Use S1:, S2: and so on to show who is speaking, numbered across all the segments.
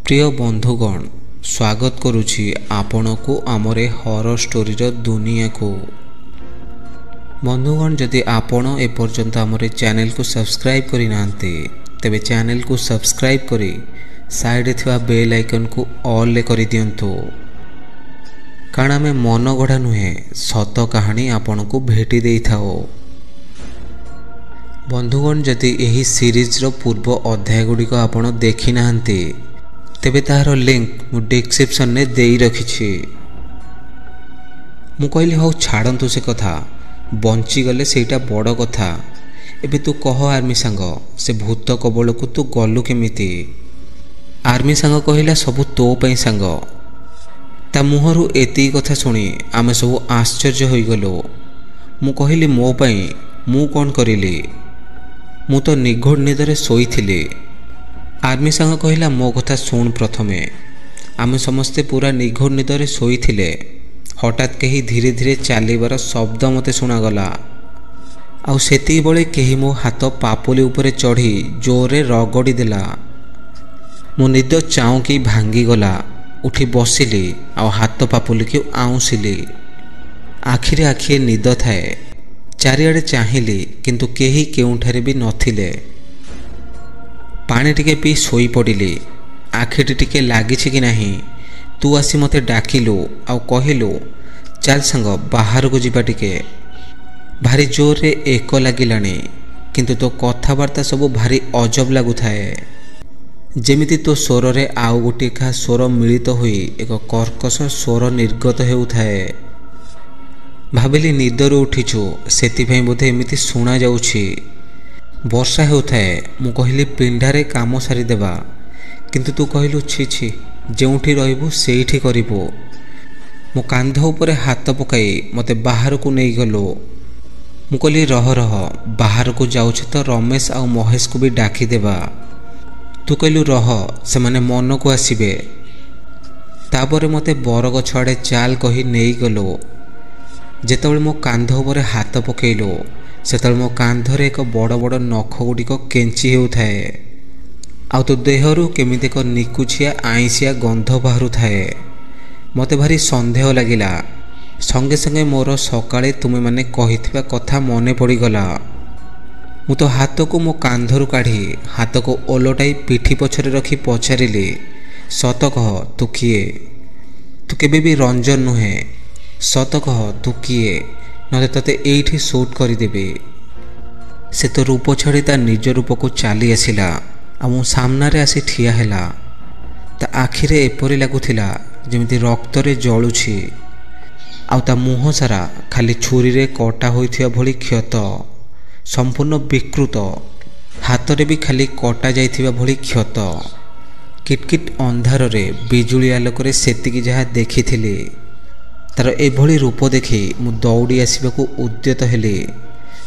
S1: प्रिय बंधुगण स्वागत करुछि आपणको आमरे हॉरर स्टोरी रो दुनिया को। बंधुगण जदि आपण एपर्यंत आमरे चैनल को सब्सक्राइब करि नांते तेबे चैनल को सब्सक्राइब करी साइड थिवा बेल आइकन को ऑल ले करि दियंतो, कारण आमे मन गढ़ा नुहे सत कहानी आपण को भेटी देई थाओ। बंधुगण जदि एही सीरीज रो पूर्व अध्याय गुडी को आपण देखि नांते तेबे तार लिंक मु डिस्क्रिप्शन ने देई रखिछि। मु कहली हौ छाड़ंतु से कथा, बंची गले सेटा बड़ कथा। एबे तू कह आर्मी सांग से भूत कबल को तू गलु केमिति? आर्मी सांग कहिला सबु तो पई सांग। ता मुहरु एती कथा सुनी आमे सब आश्चर्य होई गलो। मु कहली मो पई मु कोन करिली? मु तो निघोड़ निदरे सोईथिली। आर्मी सांग कहिला मो कथा सुन प्रथमे। आमे समस्ते पूरा निघोड़ निदरे सोईथिले। हठात कहीं धीरे धीरे चलीबार शब्द मते सुनागला। आउ सेती बळे केही मो हाथ पापुली उपरे चढ़ी जोरे रगड़ी देला। मो निद चाउकी भांगी गला। उठी बसिली आउ हाथ पापुली की आउसिली। आखिरे आखिए निद थाए। चारिआडे चाहिली किंतु केही केउठारे भी नथिले। पानी टिके पी सोई पड़िली। आखिटी टिके लागिछि कि नहीं तू आसी मते डाकिलु आउ कहिलु चल संग बाहर को जिबा टिके। भारी जोर रे एक लागिलानी किंतु तो कथाबार्ता सब भारी अजब लागुथाए। जेमिति तो स्वर रे आउ गोटे खा स्वर मिलित होई एक कर्कश स्वर निर्गत हेउथाए। भाबिली निदरु उठिछु सेति भई बोधे एमिति सुना जाउछि। वर्षा हेउथाए। मु कहली पिंडारे काम सारी देबा किंतु तू कहलु छी छी जेउठी रहबु सेठी करिबो। मो कांध उपरे हाथ पकाई मते बाहर को नहीं गलो। मु कहली रह रह बाहर को जाउछ तो रमेश आ महेश को भी डाकी देबा। तू कहलु रह से माने मन को आसीबे। तापरे मते बरगछ आड़े चाल कही नहीं गलो। जेतबेले मो कांध उपरे हाथ पकेइलो सेतबेले मो कांधरे एक बड़ बड़ नख गुड़िक केंची हेउथाए। आउ तो देहरु केमिति एक निकुछिया आईसिया गंध बाहरु थाए। मते भारी संदेह लागिला। संगे संगे मोर सकाळे तुमे माने कहिथिबा कथा मने पड़ी गला। मु तो हाथ को मो कांधरु काढ़ी हाथ को ओलटाई पिठी पछरे रखी पचारिली सत कह तू किए? तू केबे भी रंजन नुहे। सत कह तू किए नले तते एठी शूट करदेबे। से तो रूप छाड़ी ता निज रूप को चली आसिला आ मो सामने आसी ठिया हैला। ता आखिरे एपरी लागुथिला जेमिति रक्त रे जळुछि। आउ ता मुह सारा खाली छुरी रे कटा होइथिया भली क्षत, संपूर्ण विकृत। हाथ रे भी खाली कटा जाइथिबा भली क्षत। किटकिट अंधार रे बिजुली आलोक रे सेतिकी जहा देखिथिली तार एभली रूप देखि मु दौड़ी आसवाक उद्यत हेली।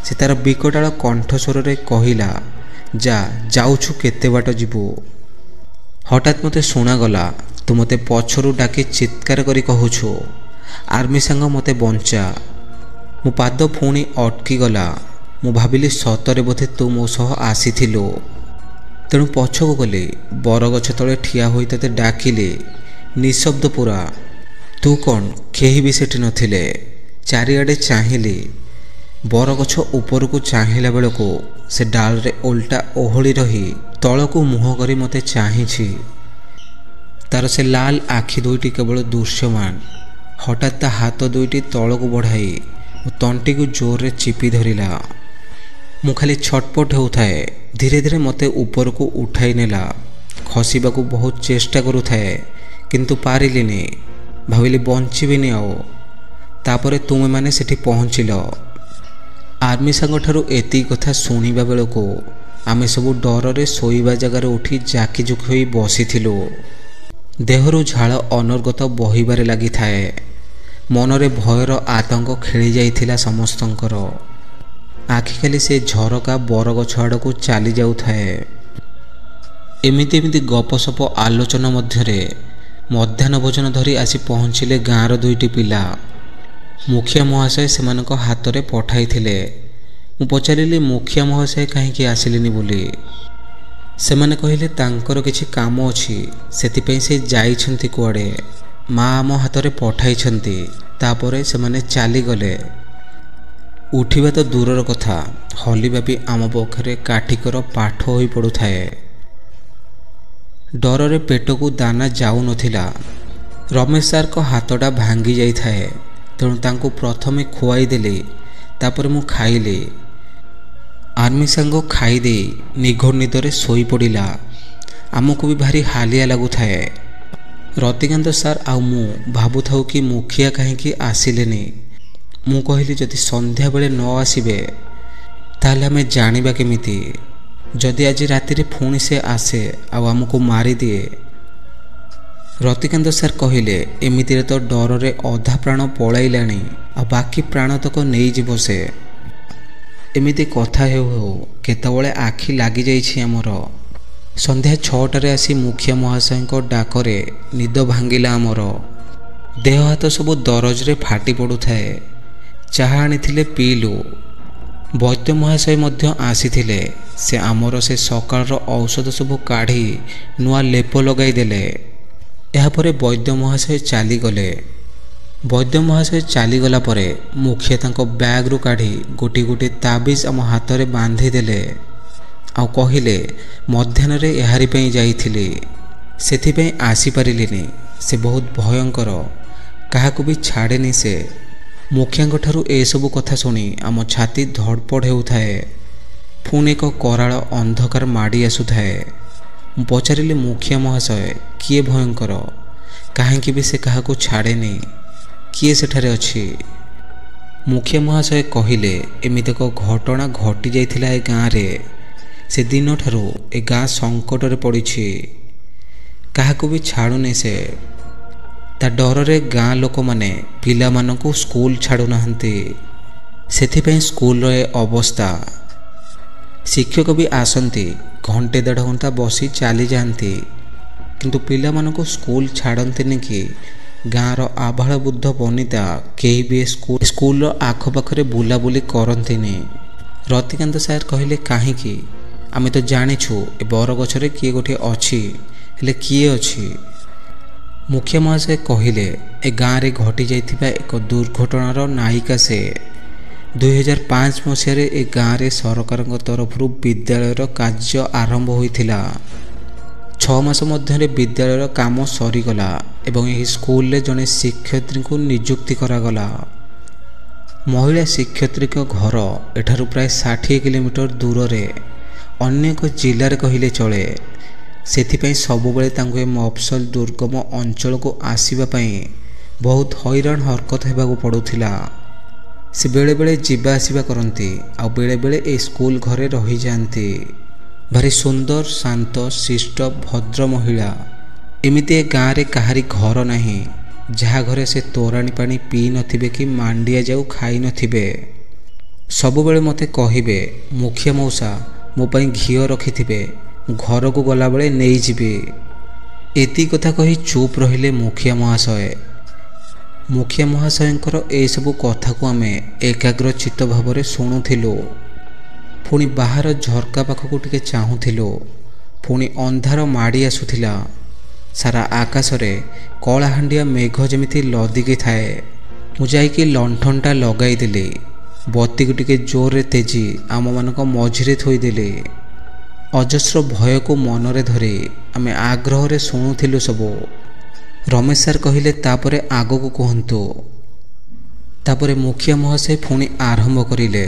S1: से तार विकटाल कंठस्वर रे कहिला जा जाउछु केते बाट जीवु। हठात मते सुनागला तू मते पछरु डाकी चित्कार करी कहूछु आर्मी सांग मते बंचा। मो पाद पुणी अटकी गला। मु भाबिली सतरे बोधे तू मो सह आसीथिलु। तेणु पछकु गली बरगछ तले ठिया होई तते डाकिली निशब्द पूरा। तू कौन? केही भी सेठी नथिले। चारिआडे चाहिली। बरगछ ऊपर को चाहिला बेलको से डाल रे उल्टा ओहली रही तलको मुह करी मते चाहिछि। तार से लाल आखि दुईटी केवल दृश्यमान। हठात ता हाथ दुईटी तलको बढ़ाई तंटी को जोर रे चिपी धरिला। मु खाली छटपट होउथाए। धीरे धीरे मते ऊपर को उठाई नेला। खसीबा को बहुत चेष्टा करुथाए किंतु पारिलिनी। भाविली बंचीबिनी आओ। तापरे तुमे माने सेठी पहुँचिल। आर्मी सांग ठारू एती कथा सुनिबा बेलको आमे सब डर रे सोईबा जगार उठी जाकीजुक होई बसिथिलु। देहरु झाळ अनर्गत बहिबारे लागि थाए। मनरे भयर आतंक खेली जाइथिला समस्तंकर। आखि खाली से झरका बरगछ आड़को चली जाउथाए। एमिति एमिति गपसप आलोचना मध्यरे मध्याह्न भोजन धरी आसी पहुँचिले गाँवर दुईटी पिला। मुखिया महाशय सेमानक हाथ रे पठाई थिले। मु पचारिली मुखिया महाशय कहीं आसिलेनी बोली। ସେମାନେ କହିଲେ ତାଙ୍କର କିଛି କାମ ଅଛି, ସେଥିପାଇଁ ସେ ଯାଇଛନ୍ତି କୁଆଡ଼େ। ମା ଆମ ହାତରେ ପଠାଇଛନ୍ତି। ତାପରେ ସେମାନେ ଚାଲିଗଲେ। ଉଠିବା ତ ଦୂରର କଥା, ହଲିବା ବି ଆମ ପକ୍ଷରେ କାଠିକର ପାଠ ହୋଇ ପଡ଼ୁଥାଏ। ଡରରେ ପେଟକୁ ଦାନା ଯାଉନଥିଲା। ରମେଶ ସାର୍ଙ୍କ ହାତଟା ଭାଙ୍ଗି ଯାଇଥାଏ, ତେଣୁ ତାଙ୍କୁ ପ୍ରଥମେ ଖୁଆଇ ଦେଲି, ତାପରେ ମୁଁ ଖାଇଲି। ଆର୍ମି ସାଙ୍ଗ ଖାଇଦେଇ ନିଘୋଡ଼ ନିଦରେ ଶୋଇପଡ଼ିଲା। ଆମକୁ ବି ଭାରି ହାଲିଆ ଲାଗୁଥାଏ। ରତିକାନ୍ତ ସାର୍ ଆଉ ମୁଁ ଭାବୁଥାଉ କି ମୁଖିଆ କାହିଁକି ଆସିଲେନି। ମୁଁ କହିଲି ଯଦି ସନ୍ଧ୍ୟାବେଳେ ନ ଆସିବେ ତାହେଲେ ଆମେ ଜାଣିବା କେମିତି? ଯଦି ଆଜି ରାତିରେ ପୁଣି ସେ ଆସେ ଆଉ ଆମକୁ ମାରିଦିଏ? ରତିକାନ୍ତ ସାର୍ କହିଲେ ଏମିତିରେ ତ ଡରରେ ଅଧା ପ୍ରାଣ ପଳାଇଲାଣି, ଆଉ ବାକି ପ୍ରାଣତକ ନେଇଯିବ ସେ। ଏମିତି କଥା ହେଉ ହେଉ କେତେବେଳେ ଆଖି ଲାଗିଯାଇଛି ଆମର। ସନ୍ଧ୍ୟା 6ଟାରେ ଆସି ମୁଖିଆ ମହାଶୟଙ୍କ ଡାକରେ ନିଦ ଭାଙ୍ଗିଲା ଆମର। ଦେହ ହାତ ସବୁ ଦରଜରେ ଫାଟି ପଡ଼ୁଥାଏ। ଚାହା ଆଣିଥିଲେ ପିଇଲୁ। ବୈଦ୍ୟ ମହାଶୟ ମଧ୍ୟ ଆସିଥିଲେ। ସେ ଆମର ସେ ସକାଳର ଔଷଧ ସବୁ କାଢ଼ି ନୂଆ ଲେପ ଲଗାଇଦେଲେ। ଏହାପରେ ବୈଦ୍ୟ ମହାଶୟ ଚାଲିଗଲେ। ବୈଦ୍ୟ ମହାଶୟ ଚାଲିଗଲା ପରେ ମୁଖିଆ ତାଙ୍କ ବ୍ୟାଗରୁ କାଢ଼ି ଗୋଟିଏ ଗୋଟିଏ ତାବିଜ ଆମ ହାତରେ ବାନ୍ଧିଦେଲେ, ଆଉ କହିଲେ ମଧ୍ୟାହ୍ନରେ ଏହାରି ପାଇଁ ଯାଇଥିଲି, ସେଥିପାଇଁ ଆସିପାରିଲିନି। ସେ ବହୁତ ଭୟଙ୍କର, କାହାକୁ ବି ଛାଡ଼େନି ସେ। ମୁଖିଆଙ୍କ ଠାରୁ ଏସବୁ କଥା ଶୁଣି ଆମ ଛାତି ଧଡ଼ପଡ଼ ହେଉଥାଏ। ପୁଣି ଏକ କରାଳ ଅନ୍ଧକାର ମାଡ଼ି ଆସୁଥାଏ। ମୁଁ ପଚାରିଲି ମୁଖିଆ ମହାଶୟ କିଏ ଭୟଙ୍କର? କାହିଁକି ବି ସେ କାହାକୁ ଛାଡ଼େନି? କିଏ ସେଠାରେ ଅଛି? ମୁଖିଆ ମହାଶୟ କହିଲେ ଏମିତି ଏକ ଘଟଣା ଘଟି ଯାଇଥିଲା ଏ ଗାଁରେ। ସେଦିନଠାରୁ ଏ ଗାଁ ସଙ୍କଟରେ ପଡ଼ିଛି। କାହାକୁ ବି ଛାଡ଼ୁନି ସେ। ତା ଡରରେ ଗାଁ ଲୋକମାନେ ପିଲାମାନଙ୍କୁ ସ୍କୁଲ ଛାଡ଼ୁନାହାନ୍ତି। ସେଥିପାଇଁ ସ୍କୁଲର ଏ ଅବସ୍ଥା। ଶିକ୍ଷକ ବି ଆସନ୍ତି, ଘଣ୍ଟେ ଦେଢ଼ ଘଣ୍ଟା ବସି ଚାଲିଯାଆନ୍ତି, କିନ୍ତୁ ପିଲାମାନଙ୍କୁ ସ୍କୁଲ ଛାଡ଼ନ୍ତିନି କି? ଗାଁର ଆବାଳ ବୃଦ୍ଧ ବନିତା କେହି ବି ସ୍କୁଲର ଆଖପାଖରେ ବୁଲାବୁଲି କରନ୍ତିନି। ରତିକାନ୍ତ ସାର୍ କହିଲେ କାହିଁକି? ଆମେ ତ ଜାଣିଛୁ ଏ ବରଗଛରେ କିଏ ଗୋଟିଏ ଅଛି, ହେଲେ କିଏ ଅଛି? ମୁଖିଆ ମହାଶୟ କହିଲେ ଏ ଗାଁରେ ଘଟିଯାଇଥିବା ଏକ ଦୁର୍ଘଟଣାର ନାୟିକା ସେ। 2005 ମସିହାରେ ଏ ଗାଁରେ ସରକାରଙ୍କ ତରଫରୁ ବିଦ୍ୟାଳୟର କାର୍ଯ୍ୟ ଆରମ୍ଭ ହୋଇଥିଲା। 6 ମାସ ମଧ୍ୟରେ ବିଦ୍ୟାଳୟର କାମ ସରିଗଲା ଏବଂ ଏହି ସ୍କୁଲରେ ଜଣେ ଶିକ୍ଷୟିତ୍ରୀଙ୍କୁ ନିଯୁକ୍ତି କରାଗଲା। ମହିଳା ଶିକ୍ଷୟିତ୍ରୀଙ୍କ ଘର ଏଠାରୁ ପ୍ରାୟ 60 କିଲୋମିଟର ଦୂରରେ, ଅନ୍ୟ ଏକ ଜିଲ୍ଲାରେ କହିଲେ ଚଳେ। ସେଥିପାଇଁ ସବୁବେଳେ ତାଙ୍କୁ ଏ ମଫସଲ ଦୁର୍ଗମ ଅଞ୍ଚଳକୁ ଆସିବା ପାଇଁ ବହୁତ ହଇରାଣ ହରକତ ହେବାକୁ ପଡ଼ୁଥିଲା। ସେ ବେଳେବେଳେ ଯିବା ଆସିବା କରନ୍ତି, ଆଉ ବେଳେବେଳେ ଏ ସ୍କୁଲ ଘରେ ରହିଯାଆନ୍ତି। ଭାରି ସୁନ୍ଦର, ଶାନ୍ତ, ଶିଷ୍ଟ, ଭଦ୍ର ମହିଳା। ଏମିତି ଏ ଗାଁରେ କାହାରି ଘର ନାହିଁ ଯାହା ଘରେ ସେ ତୋରାଣି ପାଣି ପିଇ ନଥିବେ କି ମାଣ୍ଡିଆ ଯାଉ ଖାଇ ନଥିବେ। ସବୁବେଳେ ମୋତେ କହିବେ ମୁଖିଆ ମଉସା ମୋ ପାଇଁ ଘିଅ ରଖିଥିବେ, ମୁଁ ଘରକୁ ଗଲାବେଳେ ନେଇଯିବି। ଏତିକି କଥା କହି ଚୁପ୍ ରହିଲେ ମୁଖିଆ ମହାଶୟ। ମୁଖିଆ ମହାଶୟଙ୍କର ଏସବୁ କଥାକୁ ଆମେ ଏକାଗ୍ର ଚିତ୍ତ ଭାବରେ ଶୁଣୁଥିଲୁ। ପୁଣି ବାହାର ଝରକା ପାଖକୁ ଟିକେ ଚାହୁଁଥିଲୁ। ପୁଣି ଅନ୍ଧାର ମାଡ଼ି ଆସୁଥିଲା। ସାରା ଆକାଶରେ କଳାହାଣ୍ଡିଆ ମେଘ ଯେମିତି ଲଦିକି ଥାଏ। ମୁଁ ଯାଇକି ଲଣ୍ଠନଟା ଲଗାଇଦେଲି। ବତିକୁ ଟିକେ ଜୋରରେ ତେଜି ଆମମାନଙ୍କ ମଝିରେ ଥୋଇଦେଲି। ଅଜସ୍ର ଭୟକୁ ମନରେ ଧରି ଆମେ ଆଗ୍ରହରେ ଶୁଣୁଥିଲୁ ସବୁ। ରମେଶ ସାର୍ କହିଲେ ତାପରେ ଆଗକୁ କୁହନ୍ତୁ। ତାପରେ ମୁଖିଆ ମହାଶୟ ପୁଣି ଆରମ୍ଭ କରିଲେ।